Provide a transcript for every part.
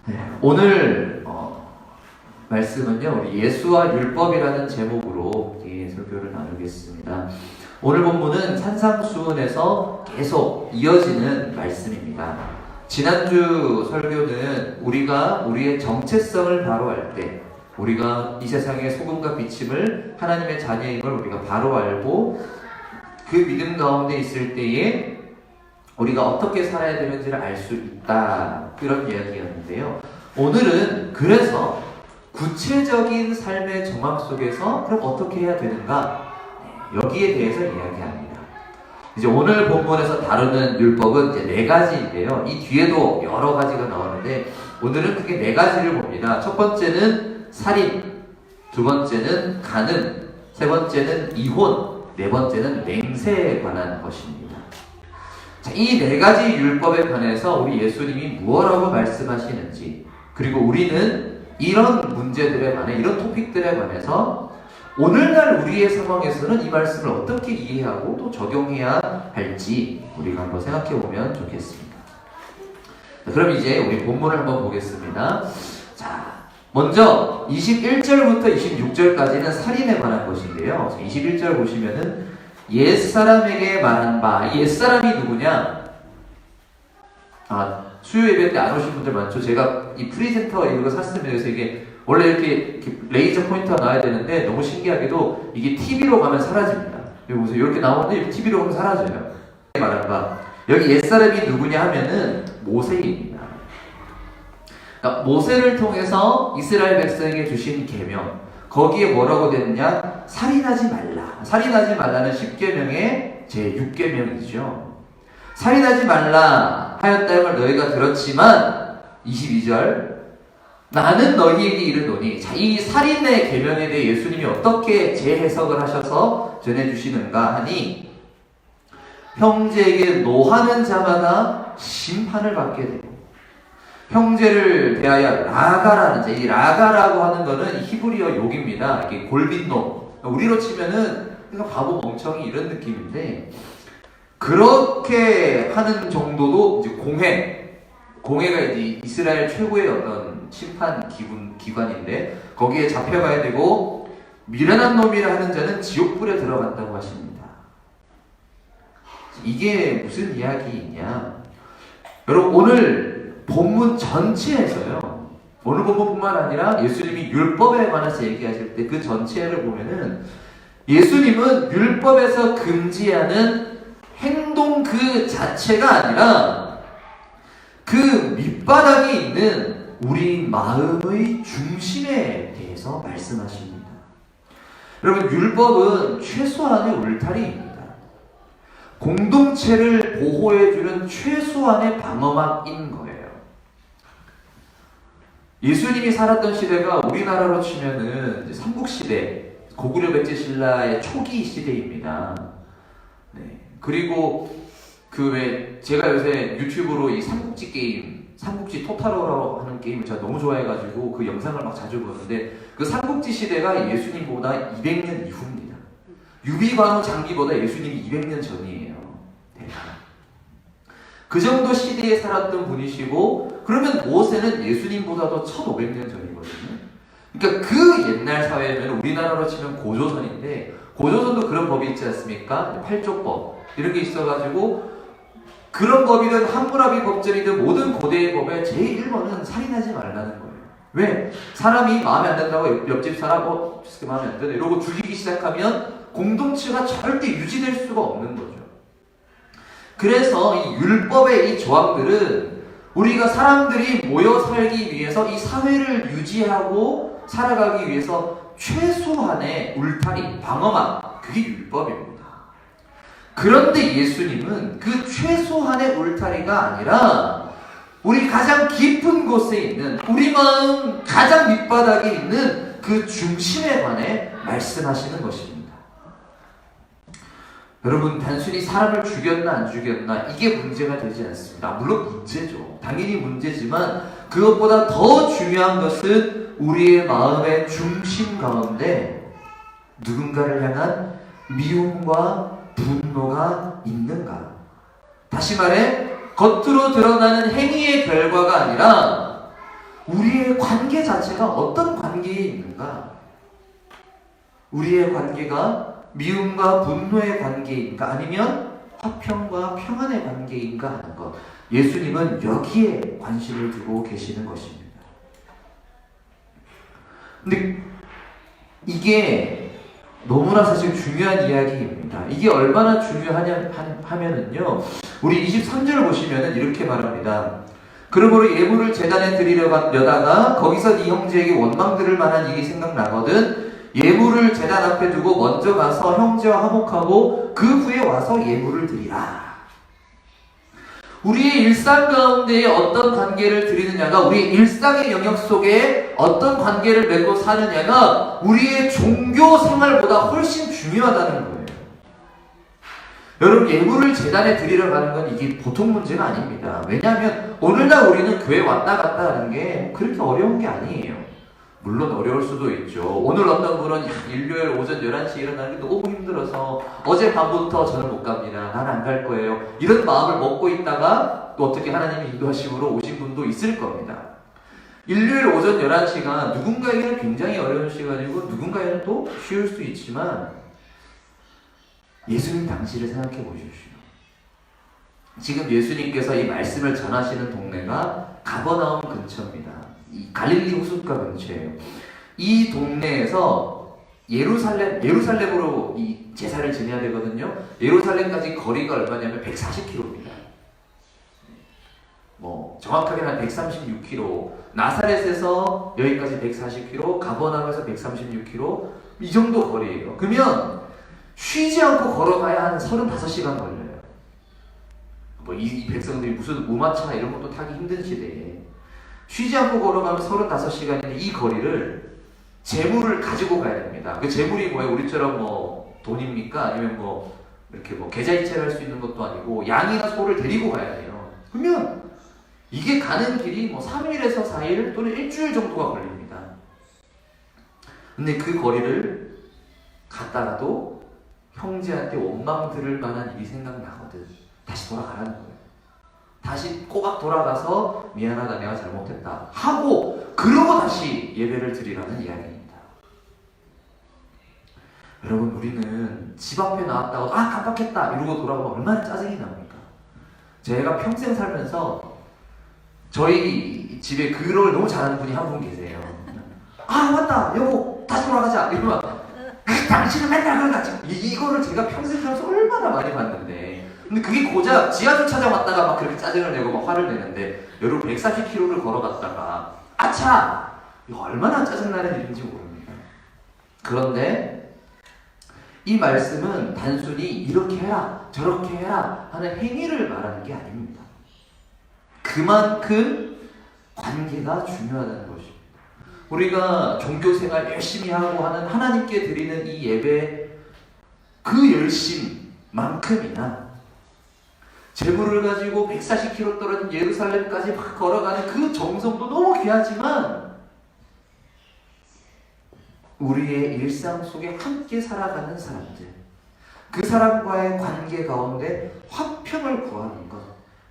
네, 오늘 말씀은요, 우리 예수와 율법이라는 제목으로 설교를 나누겠습니다. 오늘 본문은 산상수훈에서 계속 이어지는 말씀입니다. 지난주 설교는 우리가 우리의 정체성을 바로알 때, 우리가 이 세상의 소금과 비침을 하나님의 자녀인 걸 우리가 바로 알고 그 믿음 가운데 있을 때에 우리가 어떻게 살아야 되는지를 알 수 있다, 그런 이야기였는데요. 오늘은 그래서 구체적인 삶의 정황 속에서 그럼 어떻게 해야 되는가, 여기에 대해서 이야기합니다. 이제 오늘 본문에서 다루는 율법은 이제 4가지인데요. 이 뒤에도 여러 가지가 나오는데 오늘은 크게 4가지를 봅니다. 첫 번째는 살인, 두 번째는 간음, 세 번째는 이혼, 네 번째는 맹세에 관한 것입니다. 자, 이 4가지 율법에 관해서 우리 예수님이 무엇라고 말씀하시는지, 그리고 우리는 이런 문제들에 관해, 이런 토픽들에 관해서 오늘날 우리의 상황에서는 이 말씀을 어떻게 이해하고 또 적용해야 할지 우리가 한번 생각해 보면 좋겠습니다. 자, 그럼 이제 우리 본문을 한번 보겠습니다. 자, 먼저 21절부터 26절까지는 살인에 관한 것인데요. 21절 보시면은 옛사람에게 말한 바, 이 옛사람이 누구냐? 수요 예배 때 안 오신 분들 많죠. 제가 이 프리젠터 이거 샀으면, 그래서 이게 원래 이렇게 레이저 포인터가 나와야 되는데 너무 신기하게도 이게 TV로 가면 사라집니다. 여기 보세요. 이렇게 나오는데 TV로 가면 사라져요. 말한 바, 여기 옛사람이 누구냐 하면은 모세입니다. 그러니까 모세를 통해서 이스라엘 백성에게 주신 계명, 거기에 뭐라고 됐느냐? 살인하지 말라. 살인하지 말라는 10계명의 제6계명이죠. 살인하지 말라 하였다임을 너희가 들었지만, 22절, 나는 너희에게 이르노니. 자, 이 살인의 계명에 대해 예수님이 어떻게 재해석을 하셔서 전해주시는가 하니, 형제에게 노하는 자마다 심판을 받게 되고, 형제를 대하여 라가라는 자, 이 라가라고 하는 거는 히브리어 욕입니다. 이게 골빈놈, 우리로 치면은 그냥 바보 멍청이 이런 느낌인데, 그렇게 하는 정도도 이제 공회가 이제 이스라엘 최고의 어떤 심판 기관인데, 거기에 잡혀가야 되고, 미련한 놈이라 하는 자는 지옥불에 들어간다고 하십니다. 이게 무슨 이야기이냐? 여러분, 오늘 본문 전체에서요, 오늘 본문뿐만 아니라 예수님이 율법에 관해서 얘기하실 때 그 전체를 보면은, 예수님은 율법에서 금지하는 행동 그 자체가 아니라 그 밑바닥에 있는 우리 마음의 중심에 대해서 말씀하십니다. 여러분, 율법은 최소한의 울타리입니다. 공동체를 보호해주는 최소한의 방어막인 거예요. 예수님이 살았던 시대가 우리나라로 치면은 삼국시대, 고구려 백제 신라의 초기 시대입니다. 네. 그리고 제가 요새 유튜브로 이 삼국지 게임, 삼국지 토탈워라고 하는 게임을 제가 너무 좋아해가지고 그 영상을 막 자주 보는데, 그 삼국지 시대가 예수님보다 200년 이후입니다. 유비관우 장비보다 예수님이 200년 전이에요. 그 정도 시대에 살았던 분이시고, 그러면 모세는 예수님보다도 1500년 전이거든요. 그러니까 그 옛날 사회면 우리나라로 치면 고조선인데, 고조선도 그런 법이 있지 않습니까? 팔족법 이런 게 있어가지고, 그런 법이든 함무라비 법전이든 모든 고대의 법에 제일 1번은 살인하지 말라는 거예요. 왜? 사람이 마음에 안 든다고 옆집 사람 마음에 안 드네 이러고 죽이기 시작하면 공동체가 절대 유지될 수가 없는 거죠. 그래서 이 율법의 이 조항들은 우리가 사람들이 모여 살기 위해서, 이 사회를 유지하고 살아가기 위해서 최소한의 울타리, 방어막, 그게 율법입니다. 그런데 예수님은 그 최소한의 울타리가 아니라 우리 가장 깊은 곳에 있는, 우리 마음 가장 밑바닥에 있는 그 중심에 관해 말씀하시는 것입니다. 여러분, 단순히 사람을 죽였나 안 죽였나 이게 문제가 되지 않습니다. 물론 문제죠. 당연히 문제지만 그것보다 더 중요한 것은 우리의 마음의 중심 가운데 누군가를 향한 미움과 분노가 있는가? 다시 말해, 겉으로 드러나는 행위의 결과가 아니라 관계 자체가 어떤 관계에 있는가? 우리의 관계가 미움과 분노의 관계인가? 아니면 화평과 평안의 관계인가 하는 것. 예수님은 여기에 관심을 두고 계시는 것입니다. 근데 이게 너무나 사실 중요한 이야기입니다. 이게 얼마나 중요하냐 하면은요, 우리 23절을 보시면은 이렇게 말합니다. 그러므로 예물을 제단에 드리려다가 거기서 네 형제에게 원망 들을 만한 일이 생각나거든 예물을 제단 앞에 두고 먼저 가서 형제와 화목하고 그 후에 와서 예물을 드리라. 우리의 일상 가운데에 어떤 관계를 드리느냐가, 우리의 일상의 영역 속에 어떤 관계를 맺고 사느냐가 우리의 종교 생활보다 훨씬 중요하다는 거예요. 여러분, 예물을 제단에 드리러 가는 건 이게 보통 문제가 아닙니다. 왜냐하면 오늘날 우리는 교회 왔다 갔다 하는 게 그렇게 어려운 게 아니에요. 물론 어려울 수도 있죠. 오늘 어떤 분은 일요일 오전 11시에 일어나는 게 너무 힘들어서 어젯밤부터 저는 못 갑니다. 난 안 갈 거예요. 이런 마음을 먹고 있다가 또 어떻게 하나님이 인도하심으로 오신 분도 있을 겁니다. 일요일 오전 11시가 누군가에게는 굉장히 어려운 시간이고 누군가에게는 또 쉬울 수 있지만 예수님 당시를 생각해 보십시오. 지금 예수님께서 이 말씀을 전하시는 동네가 가버나움 근처입니다. 이 갈릴리 호숫가 근처예요. 이 동네에서 예루살렘으로 이 제사를 지내야 되거든요. 예루살렘까지 거리가 얼마냐면 140km입니다. 정확하게는 한 136km. 나사렛에서 여기까지 140km, 가버나움에서 136km, 이 정도 거리예요. 그러면 쉬지 않고 걸어가야 한 35시간 걸려요. 이 백성들이 무슨 우마차 이런 것도 타기 힘든 시대에 쉬지 않고 걸어가면 35시간인데 이 거리를 재물을 가지고 가야 됩니다. 그 재물이 뭐예요? 우리처럼 돈입니까? 아니면 이렇게 계좌이체를 할 수 있는 것도 아니고 양이나 소를 데리고 가야 돼요. 그러면 이게 가는 길이 3일에서 4일 또는 일주일 정도가 걸립니다. 근데 그 거리를 갔다가도 형제한테 원망 들을 만한 일이 생각나거든. 다시 돌아가라는 거예요. 다시 꼬박 돌아가서 미안하다, 내가 잘못했다 하고 그러고 다시 예배를 드리라는 이야기입니다. 여러분, 우리는 집 앞에 나왔다고 깜빡했다 이러고 돌아가면 얼마나 짜증이 납니까? 제가 평생 살면서 저희 집에 그걸 너무 잘하는 분이 한 분 계세요. 맞다 여보 다시 돌아가자 이러면 당신은 맨날 그런 거지. 이거를 제가 평생 살면서 얼마나 많이 봤는데, 근데 그게 고작 지하철 찾아왔다가 막 그렇게 짜증을 내고 막 화를 내는데, 여러분 140km를 걸어갔다가 아차! 이거 얼마나 짜증나는 일인지 모릅니다. 그런데 이 말씀은 단순히 이렇게 해라 저렇게 해라 하는 행위를 말하는 게 아닙니다. 그만큼 관계가 중요하다는 것입니다. 우리가 종교생활 열심히 하고 하는 하나님께 드리는 이 예배, 그 열심만큼이나 재물을 가지고 140km 떨어진 예루살렘까지 막 걸어가는 그 정성도 너무 귀하지만 우리의 일상 속에 함께 살아가는 사람들, 그 사람과의 관계 가운데 화평을 구하는 것,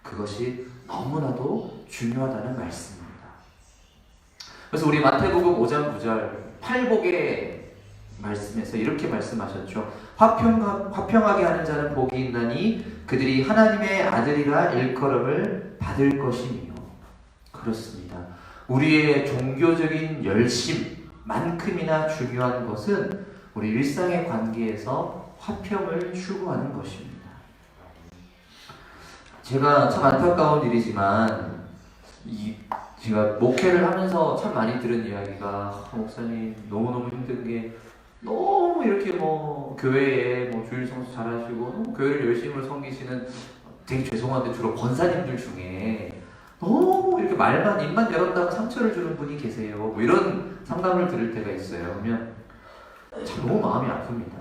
그것이 너무나도 중요하다는 말씀입니다. 그래서 우리 마태복음 5장 9절 팔복의 말씀에서 이렇게 말씀하셨죠. 화평하게 하는 자는 복이 있나니 그들이 하나님의 아들이라 일컬음을 받을 것이며. 그렇습니다. 우리의 종교적인 열심만큼이나 중요한 것은 우리 일상의 관계에서 화평을 추구하는 것입니다. 제가 참 안타까운 일이지만 제가 목회를 하면서 참 많이 들은 이야기가, 목사님 너무너무 힘든 게 너무 이렇게 교회에 주일 성수 잘하시고 교회를 열심히 섬기시는, 되게 죄송한데 주로 권사님들 중에 너무 이렇게 입만 열었다가 상처를 주는 분이 계세요. 이런 상담을 들을 때가 있어요. 그러면 참 너무 마음이 아픕니다.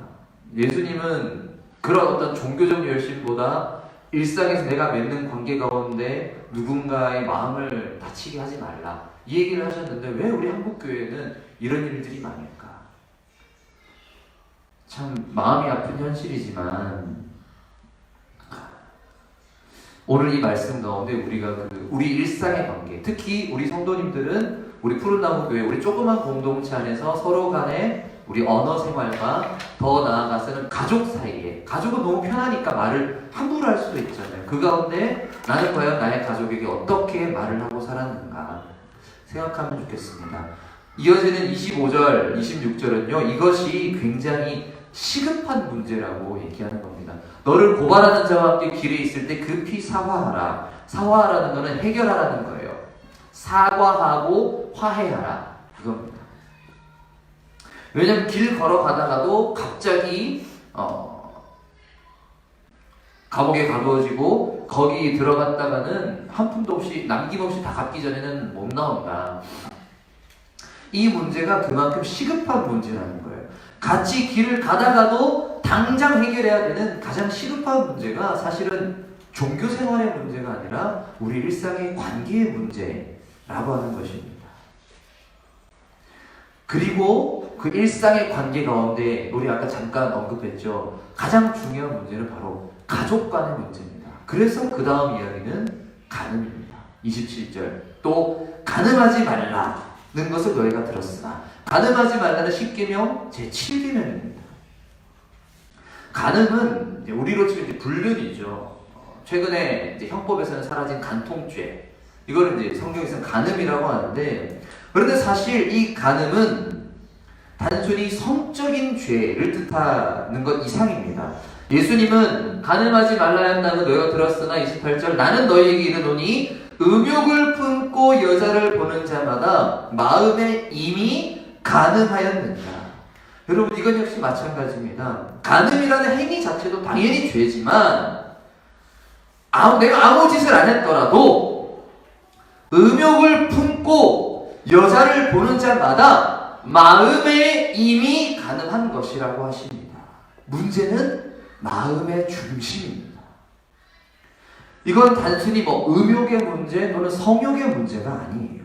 예수님은 그런 어떤 종교적 열심보다 일상에서 내가 맺는 관계 가운데 누군가의 마음을 다치게 하지 말라, 이 얘기를 하셨는데 왜 우리 한국교회는 이런 일들이 많을까? 참 마음이 아픈 현실이지만 오늘 이 말씀 가운데 우리가 우리 일상의 관계, 특히 우리 성도님들은 우리 푸른나무 교회, 우리 조그만 공동체 안에서 서로 간에 우리 언어 생활과 더 나아가서는 가족 사이에, 가족은 너무 편하니까 말을 함부로 할 수도 있잖아요. 그 가운데 나는 과연 나의 가족에게 어떻게 말을 하고 살았는가 생각하면 좋겠습니다. 이어지는 25절, 26절은요, 이것이 굉장히 시급한 문제라고 얘기하는 겁니다. 너를 고발하는 자와 함께 길에 있을 때 급히 사과하라. 사과하라는 것은 해결하라는 거예요. 사과하고 화해하라. 이겁니다. 왜냐면 길 걸어가다가도 갑자기 감옥에 가두어지고 거기 들어갔다가는 한 푼도 없이 남김없이 다 갚기 전에는 못 나온다. 이 문제가 그만큼 시급한 문제라는 거예요. 같이 길을 가다가도 당장 해결해야 되는 가장 시급한 문제가 사실은 종교 생활의 문제가 아니라 우리 일상의 관계의 문제라고 하는 것입니다. 그리고 그 일상의 관계 가운데 우리 아까 잠깐 언급했죠. 가장 중요한 문제는 바로 가족 간의 문제입니다. 그래서 그 다음 이야기는 간음입니다. 27절. 또 간음하지 말라는 것을 너희가 들었으나, 간음하지 말라는 10계명 제7계명입니다. 간음은 우리로 치면 이제 불륜이죠. 최근에 이제 형법에서는 사라진 간통죄, 이거를 이제 성경에서는 간음이라고 하는데, 그런데 사실 이 간음은 단순히 성적인 죄를 뜻하는 것 이상입니다. 예수님은 간음하지 말라야 한다고 너희가 들었으나 28절 나는 너희에게 이르노니 음욕을 품고 여자를 보는 자마다 마음에 이미 간음하였느니라. 여러분, 이건 역시 마찬가지입니다. 간음이라는 행위 자체도 당연히 죄지만 내가 아무 짓을 안 했더라도 음욕을 품고 여자를 보는 자마다 마음에 이미 간음한 것이라고 하십니다. 문제는 마음의 중심입니다. 이건 단순히 음욕의 문제 또는 성욕의 문제가 아니에요.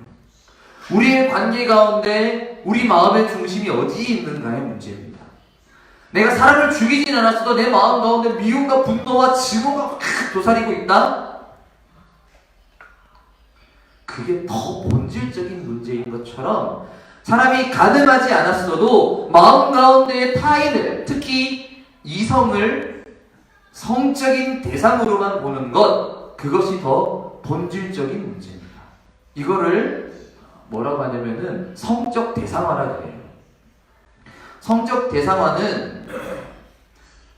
우리의 관계 가운데 우리 마음의 중심이 어디에 있는가의 문제입니다. 내가 사람을 죽이진 않았어도 내 마음 가운데 미움과 분노와 증오가 확 도사리고 있다? 그게 더 본질적인 문제인 것처럼 사람이 간음하지 않았어도 마음 가운데의 타인을, 특히 이성을 성적인 대상으로만 보는 것, 그것이 더 본질적인 문제입니다. 이거를 뭐라고 하냐면은 성적 대상화라고 해요. 성적 대상화는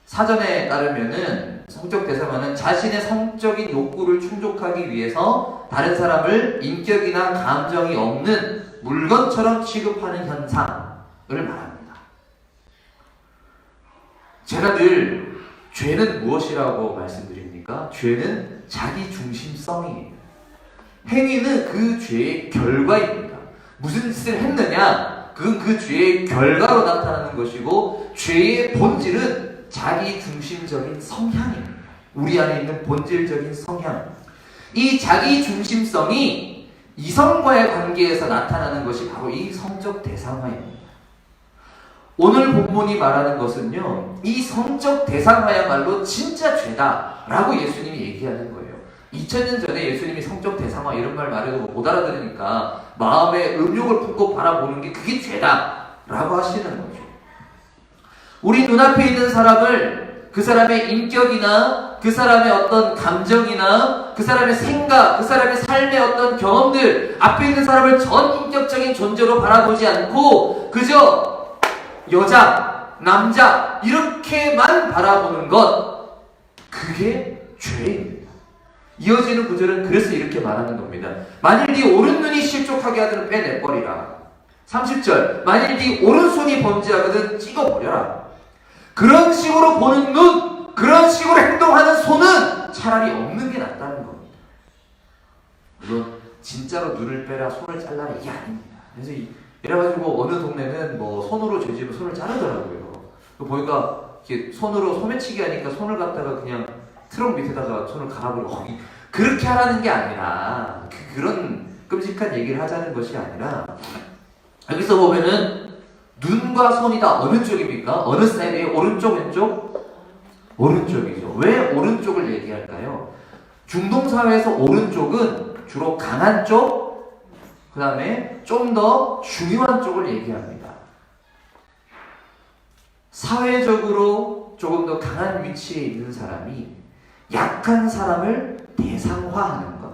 사전에 따르면은 성적 대상화는 자신의 성적인 욕구를 충족하기 위해서 다른 사람을 인격이나 감정이 없는 물건처럼 취급하는 현상을 말합니다. 제가 늘 죄는 무엇이라고 말씀드립니까? 죄는 자기 중심성이에요. 행위는 그 죄의 결과입니다. 무슨 짓을 했느냐? 그건 그 죄의 결과로 나타나는 것이고, 죄의 본질은 자기 중심적인 성향입니다. 우리 안에 있는 본질적인 성향. 이 자기 중심성이 이성과의 관계에서 나타나는 것이 바로 이 성적 대상화입니다. 오늘 본문이 말하는 것은요, 이 성적 대상화야말로 진짜 죄다라고 예수님이 얘기하는 거예요. 2000년 전에 예수님이 성적 대상화 이런 말 말해도 못 알아들으니까 마음에 음욕을 품고 바라보는 게 그게 죄다라고 하시는 거죠. 우리 눈앞에 있는 사람을 그 사람의 인격이나 그 사람의 어떤 감정이나 그 사람의 생각, 그 사람의 삶의 어떤 경험들, 앞에 있는 사람을 전인격적인 존재로 바라보지 않고 그저 여자, 남자 이렇게만 바라보는 것, 그게 죄입니다. 이어지는 구절은 그래서 이렇게 말하는 겁니다. 만일 네 오른 눈이 실족하게 하거든 빼내버리라. 30절 만일 네 오른손이 범죄하거든 찍어버려라. 그런 식으로 보는 눈, 그런 식으로 행동하는 손은 차라리 없는 게 낫다는 겁니다. 물론 진짜로 눈을 빼라, 손을 잘라라 이게 아닙니다. 그래서 이래가지고 어느 동네는 손으로 죄지면 손을 자르더라고요. 보니까 이렇게 손으로 소매치기 하니까 손을 갖다가 그냥 트럭 밑에다가 손을 갈아버리고 그렇게 하라는 게 아니라 그런 끔찍한 얘기를 하자는 것이 아니라, 여기서 보면은 눈과 손이 다 어느 쪽입니까? 어느 사이드에 오른쪽 왼쪽? 오른쪽이죠. 왜 오른쪽을 얘기할까요? 중동사회에서 오른쪽은 주로 강한 쪽, 그 다음에 좀 더 중요한 쪽을 얘기합니다. 사회적으로 조금 더 강한 위치에 있는 사람이 약한 사람을 대상화하는 것.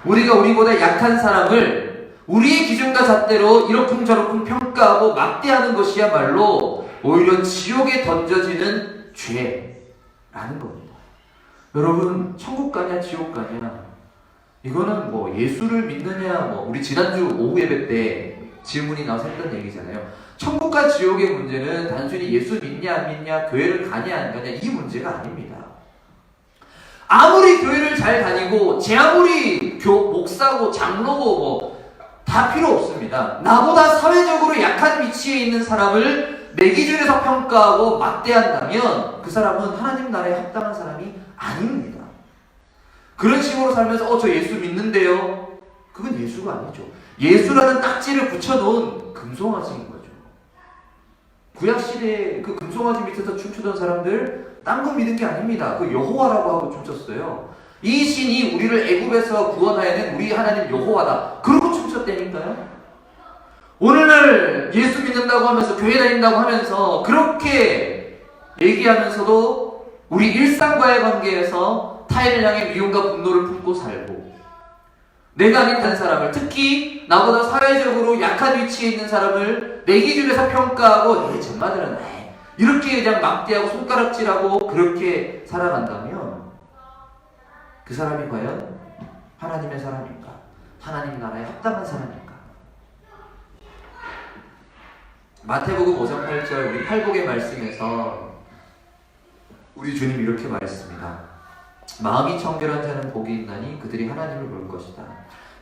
우리가 우리보다 약한 사람을 우리의 기준과 잣대로 이러쿵저러쿵 평가하고 막대하는 것이야말로 오히려 지옥에 던져지는 죄라는 겁니다. 여러분, 천국 가냐 지옥 가냐, 이거는 뭐 예수를 믿느냐, 우리 지난주 오후 예배 때 질문이 나와서 했던 얘기잖아요. 천국과 지옥의 문제는 단순히 예수 믿냐 안 믿냐, 교회를 가냐 안 가냐, 이 문제가 아닙니다. 아무리 교회를 잘 다니고 제 아무리 목사고 장로고 다 필요 없습니다. 나보다 사회적으로 약한 위치에 있는 사람을 내 기준에서 평가하고 막대한다면 그 사람은 하나님 나라에 합당한 사람이 아닙니다. 그런 식으로 살면서 저 예수 믿는데요, 그건 예수가 아니죠. 예수라는 딱지를 붙여놓은 금송아지인 거죠. 구약시대에 그 금송아지 밑에서 춤추던 사람들 딴 거 믿은 게 아닙니다. 그 여호와라고 하고 춤췄어요. 이 신이 우리를 애굽에서 구원하여낸 우리 하나님 여호와다, 그러고 춤췄다니까요. 오늘날 예수 믿는다고 하면서 교회 다닌다고 하면서 그렇게 얘기하면서도 우리 일상과의 관계에서 타인을 향해 미움과 분노를 품고 살고, 내가 아닌 다른 사람을, 특히 나보다 사회적으로 약한 위치에 있는 사람을 내 기준에서 평가하고 쟤마들은 이렇게 그냥 막대하고 손가락질하고 그렇게 살아간다면 그 사람이 과연 하나님의 사람인가? 하나님 나라에 합당한 사람인가? 마태복음 5장 8절 우리 팔복의 말씀에서 우리 주님 이렇게 말했습니다. 마음이 청결한 자는 복이 있나니 그들이 하나님을 볼 것이다.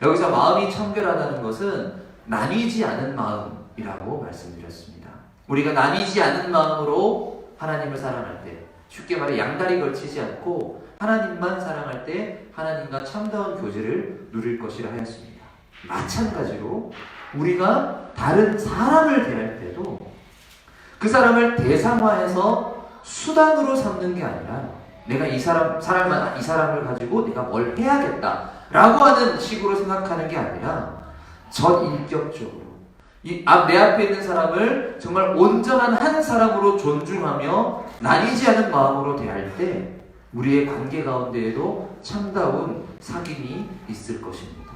여기서 마음이 청결하다는 것은 나뉘지 않은 마음이라고 말씀드렸습니다. 우리가 나뉘지 않은 마음으로 하나님을 사랑할 때, 쉽게 말해 양다리 걸치지 않고 하나님만 사랑할 때 하나님과 참다운 교제를 누릴 것이라 하였습니다. 마찬가지로 우리가 다른 사람을 대할 때도 그 사람을 대상화해서 수단으로 삼는 게 아니라 내가 이 사람을 가지고 내가 뭘 해야겠다 라고 하는 식으로 생각하는 게 아니라 전인격적으로 내 앞에 있는 사람을 정말 온전한 한 사람으로 존중하며 나뉘지 않은 마음으로 대할 때 우리의 관계 가운데에도 참다운 사귐이 있을 것입니다.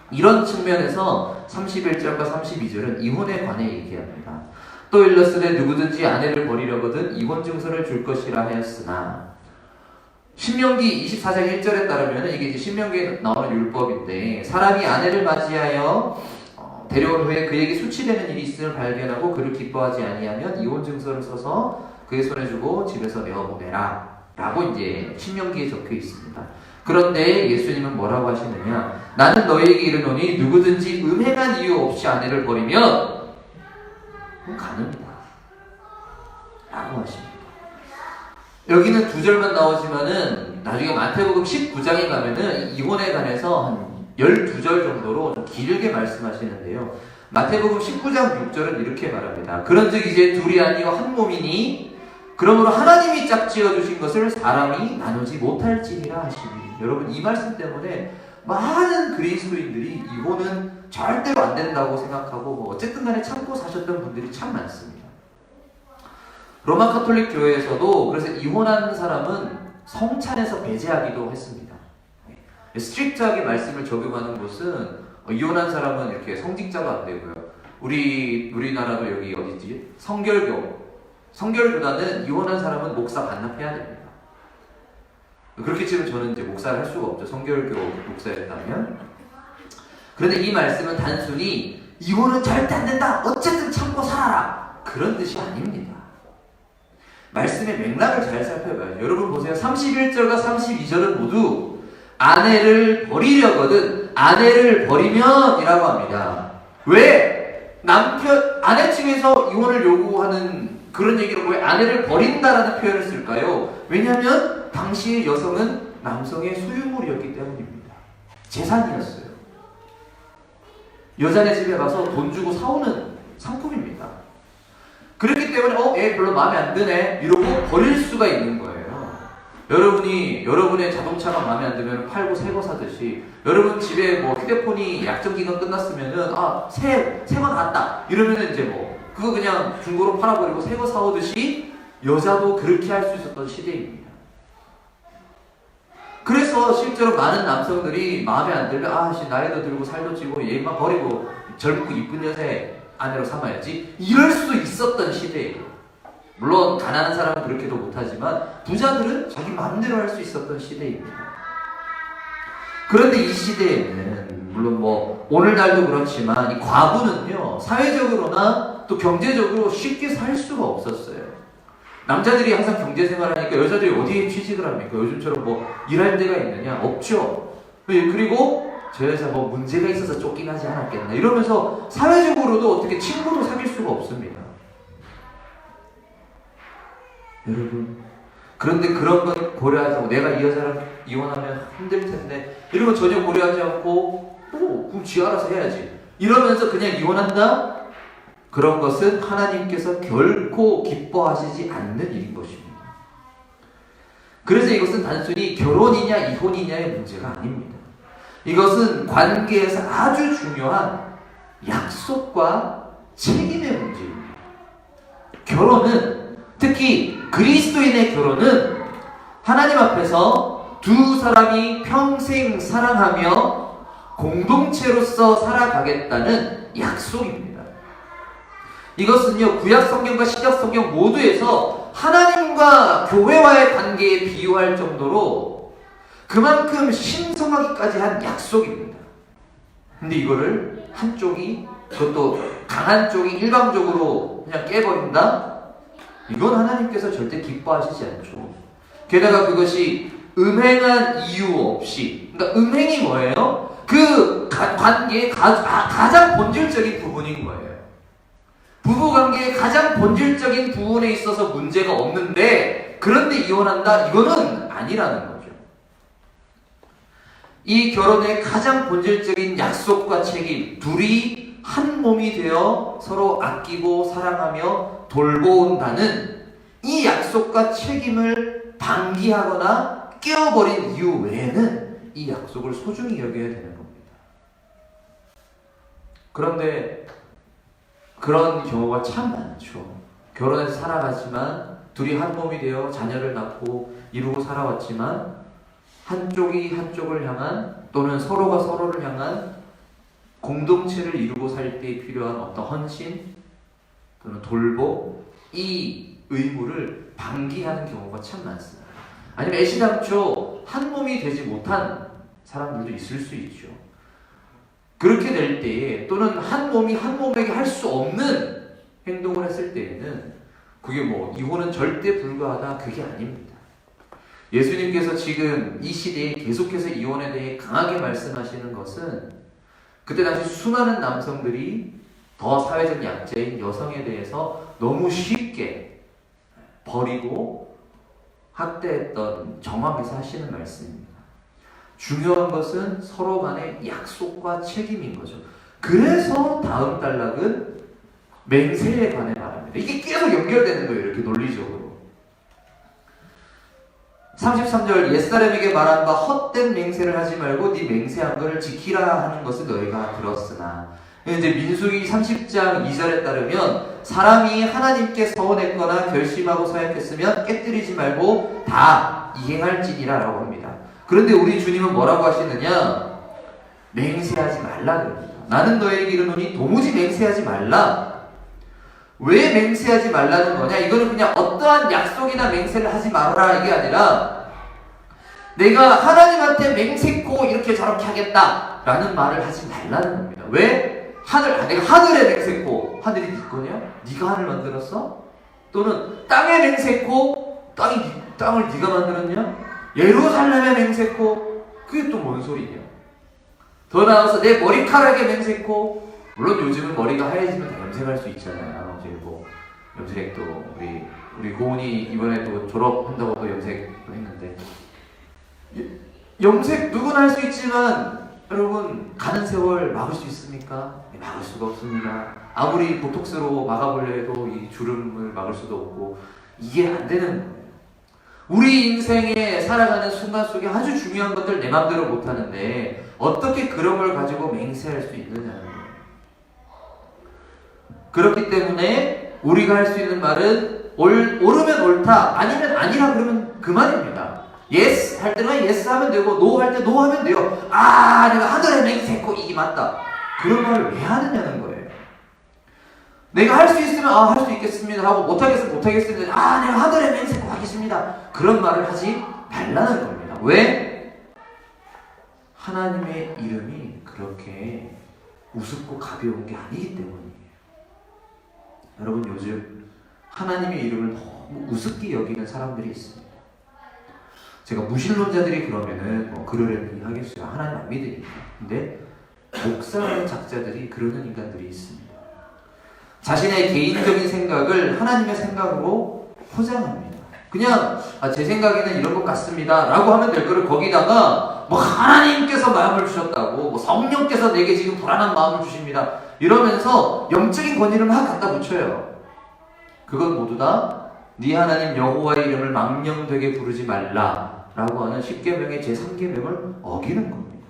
이런 측면에서 31절과 32절은 이혼에 관해 얘기합니다. 또 일렀으되 누구든지 아내를 버리려거든 이혼 증서를 줄 것이라 하였으나, 신명기 24장 1절에 따르면 이게 이제 신명기에 나오는 율법인데, 사람이 아내를 맞이하여 데려온 후에 그에게 수치되는 일이 있음을 발견하고 그를 기뻐하지 아니하면 이혼 증서를 써서 그의 손에 주고 집에서 내어보내라 라고 이제 신명기에 적혀 있습니다. 그런데 예수님은 뭐라고 하시느냐? 나는 너희에게 이르노니 누구든지 음행한 이유 없이 아내를 버리면 가늠이다 라고 하십니다. 여기는 2절만 나오지만은 나중에 마태복음 19장에 가면은 이혼에 관해서 한 12절 정도로 좀 길게 말씀하시는데요. 마태복음 19장 6절은 이렇게 말합니다. 그런즉 이제 둘이 아니요 한 몸이니 그러므로 하나님이 짝지어 주신 것을 사람이 나누지 못할지니라 하시니. 여러분, 이 말씀 때문에 많은 그리스도인들이 이혼은 절대로 안 된다고 생각하고 어쨌든 간에 참고 사셨던 분들이 참 많습니다. 로마 카톨릭 교회에서도 그래서 이혼한 사람은 성찬에서 배제하기도 했습니다. 스트릭트하게 말씀을 적용하는 곳은 이혼한 사람은 이렇게 성직자가 안 되고요. 우리나라도 여기 어디지? 성결교단은 이혼한 사람은 목사 반납해야 됩니다. 그렇게 치면 저는 이제 목사를 할 수가 없죠. 성결교 목사였다면. 그런데 이 말씀은 단순히 이혼은 절대 안 된다, 어쨌든 참고 살아라, 그런 뜻이 아닙니다. 말씀의 맥락을 잘 살펴봐요. 여러분 보세요. 31절과 32절은 모두 아내를 버리려거든 아내를 버리면 이라고 합니다. 왜? 아내 측에서 이혼을 요구하는 그런 얘기로 왜 아내를 버린다라는 표현을 쓸까요? 왜냐하면 당시의 여성은 남성의 소유물이었기 때문입니다. 재산이었어요. 여자네 집에 가서 돈 주고 사오는 상품입니다. 그렇기 때문에 얘 별로 마음에 안 드네 이러고 버릴 수가 있는 거예요. 여러분의 자동차가 마음에 안 들면 팔고 새 거 사듯이, 여러분 집에 뭐 휴대폰이 약정 기간 끝났으면은 새 거 나왔다 이러면은 이제 뭐 그거 그냥 중고로 팔아버리고 새 거 사오듯이 여자도 그렇게 할 수 있었던 시대입니다. 그래서 실제로 많은 남성들이 마음에 안 들면 나이도 들고 살도 찌고 얘만 버리고 젊고 이쁜 여자의 아내로 삼아야지, 이럴 수도 있었던 시대예요. 물론 가난한 사람은 그렇게도 못하지만 부자들은 자기 마음대로 할 수 있었던 시대입니다. 그런데 이 시대에는 물론 뭐 오늘날도 그렇지만 이 과부는요, 사회적으로나 또 경제적으로 쉽게 살 수가 없었어요. 남자들이 항상 경제생활하니까 여자들이 어디에 취직을 합니까? 요즘처럼 뭐 일할 데가 있느냐? 없죠. 그리고 저 여자 뭐 문제가 있어서 쫓겨나지 않았겠나 이러면서 사회적으로도 어떻게 친구도 사귈 수가 없습니다. 여러분, 그런데 그런 건 고려하지 않고, 내가 이 여자랑 이혼하면 힘들 텐데 이런 건 전혀 고려하지 않고 그럼 지 알아서 해야지 이러면서 그냥 이혼한다? 그런 것은 하나님께서 결코 기뻐하시지 않는 일인 것입니다. 그래서 이것은 단순히 결혼이냐 이혼이냐의 문제가 아닙니다. 이것은 관계에서 아주 중요한 약속과 책임의 문제입니다. 결혼은, 특히 그리스도인의 결혼은 하나님 앞에서 두 사람이 평생 사랑하며 공동체로서 살아가겠다는 약속입니다. 이것은요, 구약 성경과 신약 성경 모두에서 하나님과 교회와의 관계에 비유할 정도로 그만큼 신성하기까지 한 약속입니다. 근데 이거를 한쪽이, 그것도 강한 쪽이 일방적으로 그냥 깨버린다? 이건 하나님께서 절대 기뻐하시지 않죠. 게다가 그것이 음행한 이유 없이, 그러니까 음행이 뭐예요? 그 관계의 가장 본질적인 부분인 거예요. 부부관계의 가장 본질적인 부분에 있어서 문제가 없는데 그런데 이혼한다? 이거는 아니라는 거죠. 이 결혼의 가장 본질적인 약속과 책임, 둘이 한 몸이 되어 서로 아끼고 사랑하며 돌보온다는 이 약속과 책임을 방기하거나 깨어버린 이유 외에는 이 약속을 소중히 여겨야 되는 겁니다. 그런데 그런 경우가 참 많죠. 결혼해서 살아가지만 둘이 한 몸이 되어 자녀를 낳고 이루고 살아왔지만 한쪽이 한쪽을 향한, 또는 서로가 서로를 향한 공동체를 이루고 살 때 필요한 어떤 헌신 또는 돌보, 이 의무를 방기하는 경우가 참 많습니다. 아니면 애시당초 한 몸이 되지 못한 사람들도 있을 수 있죠. 그렇게 될 때에, 또는 한 몸이 한 몸에게 할 수 없는 행동을 했을 때에는 그게 뭐 이혼은 절대 불가하다, 그게 아닙니다. 예수님께서 지금 이 시대에 계속해서 이혼에 대해 강하게 말씀하시는 것은 그때 당시 수많은 남성들이 더 사회적 약자인 여성에 대해서 너무 쉽게 버리고 학대했던 정황에서 하시는 말씀입니다. 중요한 것은 서로 간의 약속과 책임인 거죠. 그래서 다음 단락은 맹세에 관해 말합니다. 이게 계속 연결되는 거예요, 이렇게 논리적으로. 33절, 옛사람에게 말한 바 헛된 맹세를 하지 말고 네 맹세한 것을 지키라 하는 것을 너희가 들었으나. 이제 민수기 30장 2절에 따르면 사람이 하나님께 서원했거나 결심하고 서약했으면 깨뜨리지 말고 다 이행할지니라 라고 합니다. 그런데 우리 주님은 뭐라고 하시느냐? 맹세하지 말라 그럽니다. 나는 너에게 이르노니 도무지 맹세하지 말라. 왜 맹세하지 말라는 거냐? 이거는 그냥 어떠한 약속이나 맹세를 하지 말아라 이게 아니라 내가 하나님한테 맹세코 이렇게 저렇게 하겠다 라는 말을 하지 말라는 겁니다. 왜? 내가 하늘에 맹세코, 하늘이 네 거냐? 네가 하늘 만들었어? 또는 땅에 맹세코, 땅을 네가 만들었냐? 예루살렘에 맹세코, 그게 또 뭔 소리냐? 더 나아가서 내 머리카락에 맹세코, 물론 요즘은 머리가 하얘지면 다 염색할 수 있잖아요. 이제 뭐 염색도 우리 고은이 이번에도 졸업한다고 또 염색도 했는데, 염색 누구나 할 수 있지만 여러분, 가는 세월 막을 수 있습니까? 막을 수가 없습니다. 아무리 보톡스로 막아보려 해도 이 주름을 막을 수도 없고 이게 안 되는 거예요. 우리 인생에 살아가는 순간 속에 아주 중요한 것들 내 마음대로 못하는데 어떻게 그런 걸 가지고 맹세할 수 있느냐는 거예요. 그렇기 때문에 우리가 할 수 있는 말은 옳으면 옳다, 아니면 아니라 그러면 그만입니다. 예스 할 때는 예스 하면 되고 노 할 때 노 하면 돼요. 아, 내가 하늘에 맹세했고 이게 맞다. 그런 말을 왜 하느냐는 거예요. 내가 할 수 있으면 할 수 있겠습니다 하고 못하겠으면 못하겠습니다. 내가 하늘에 맹세했고 하겠습니다. 그런 말을 하지 말라는 겁니다. 왜? 하나님의 이름이 그렇게 우습고 가벼운 게 아니기 때문이에요. 여러분, 요즘 하나님의 이름을 너무 우습게 여기는 사람들이 있습니다. 제가 무신론자들이 그러면은 그러려니 하겠어요. 하나님 안 믿으니까. 근데 목사라는 작자들이 그러는 인간들이 있습니다. 자신의 개인적인 생각을 하나님의 생각으로 포장합니다. 그냥 제 생각에는 이런 것 같습니다 라고 하면 될 거를 거기다가 하나님께서 마음을 주셨다고, 성령께서 내게 지금 불안한 마음을 주십니다 이러면서 영적인 권위를 막 갖다 붙여요. 그건 모두 다 네 하나님 여호와의 이름을 망령되게 부르지 말라 라고 하는 10계명의 제3계명을 어기는 겁니다.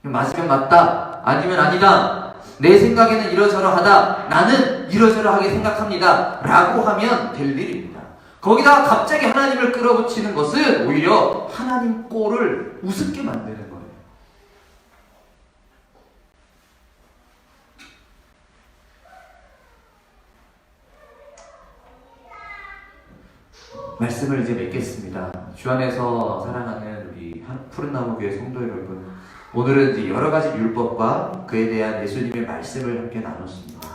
맞으면 맞다, 아니면 아니다, 내 생각에는 이러저러하다, 나는 이러저러하게 생각합니다 라고 하면 될 일입니다. 거기다가 갑자기 하나님을 끌어붙이는 것은 오히려 하나님 꼴을 우습게 만드는 거예요. 말씀을 이제 맺겠습니다. 주 안에서 사랑하는 우리 푸른나무교회 성도 여러분, 오늘은 이제 여러 가지 율법과 그에 대한 예수님의 말씀을 함께 나눴습니다.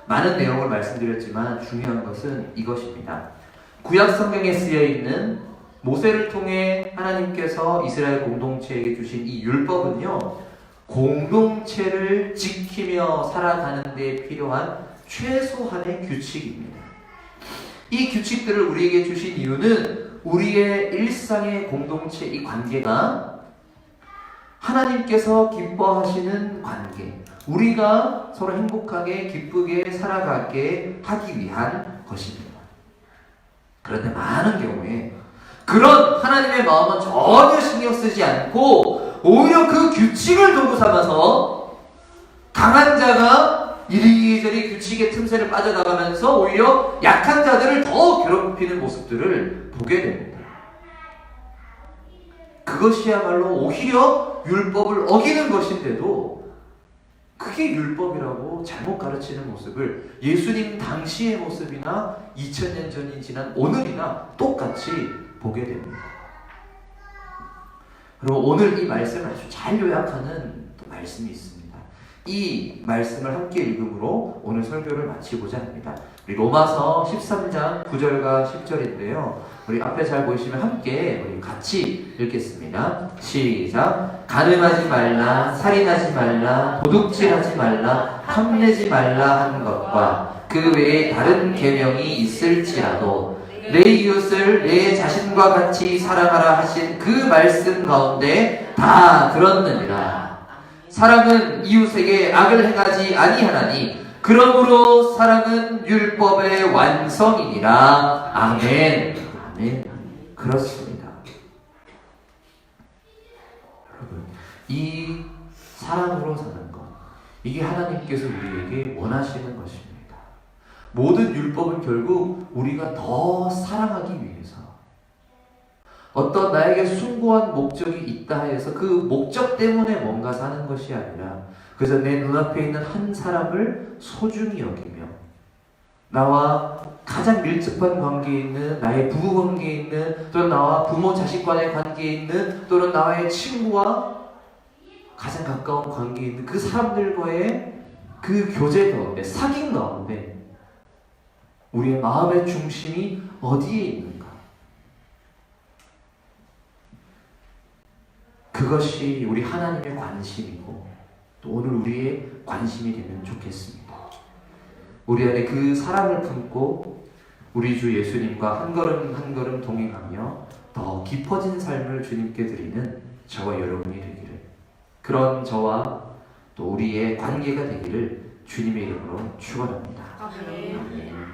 많은 내용을 말씀드렸지만 중요한 것은 이것입니다. 구약 성경에 쓰여 있는 모세를 통해 하나님께서 이스라엘 공동체에게 주신 이 율법은요, 공동체를 지키며 살아가는 데 필요한 최소한의 규칙입니다. 이 규칙들을 우리에게 주신 이유는 우리의 일상의 공동체 이 관계가 하나님께서 기뻐하시는 관계, 우리가 서로 행복하게 기쁘게 살아가게 하기 위한 것입니다. 그런데 많은 경우에 그런 하나님의 마음은 전혀 신경 쓰지 않고 오히려 그 규칙을 도구 삼아서 강한 자가 이리저리 규칙의 틈새를 빠져나가면서 오히려 약한 자들을 더 괴롭히는 모습들을 보게 됩니다. 그것이야말로 오히려 율법을 어기는 것인데도 그게 율법이라고 잘못 가르치는 모습을 예수님 당시의 모습이나 2000년 전이 지난 오늘이나 똑같이 보게 됩니다. 그리고 오늘 이 말씀을 아주 잘 요약하는 또 말씀이 있습니다. 이 말씀을 함께 읽음으로 오늘 설교를 마치고자 합니다. 우리 로마서 13장 9절과 10절인데요. 우리 앞에 잘 보이시면 함께 우리 같이 읽겠습니다. 시작. 가늠하지 말라, 살인하지 말라, 도둑질하지 말라, 탐내지 말라 하는 것과 그 외에 다른 계명이 있을지라도 내 이웃을 내 자신과 같이 사랑하라 하신 그 말씀 가운데 다 들었느니라. 사랑은 이웃에게 악을 행하지 아니하나니 그러므로 사랑은 율법의 완성이니라. 아멘. 아멘. 그렇습니다. 여러분, 이 사랑으로 사는 것, 이게 하나님께서 우리에게 원하시는 것입니다. 모든 율법은 결국 우리가 더 사랑하기 위해서, 어떤 나에게 숭고한 목적이 있다 해서 그 목적 때문에 뭔가 사는 것이 아니라, 그래서 내 눈앞에 있는 한 사람을 소중히 여기며 나와 가장 밀접한 관계에 있는, 나의 부부 관계에 있는, 또는 나와 부모 자식 간의 관계에 있는, 또는 나의 친구와 가장 가까운 관계에 있는 그 사람들과의 그 교제 가운데, 사귑 가운데 우리의 마음의 중심이 어디에 있는가? 그것이 우리 하나님의 관심이고 또 오늘 우리의 관심이 되면 좋겠습니다. 우리 안에 그 사랑을 품고 우리 주 예수님과 한 걸음 한 걸음 동행하며 더 깊어진 삶을 주님께 드리는 저와 여러분이 되기를, 그런 저와 또 우리의 관계가 되기를 주님의 이름으로 축원합니다. 아멘.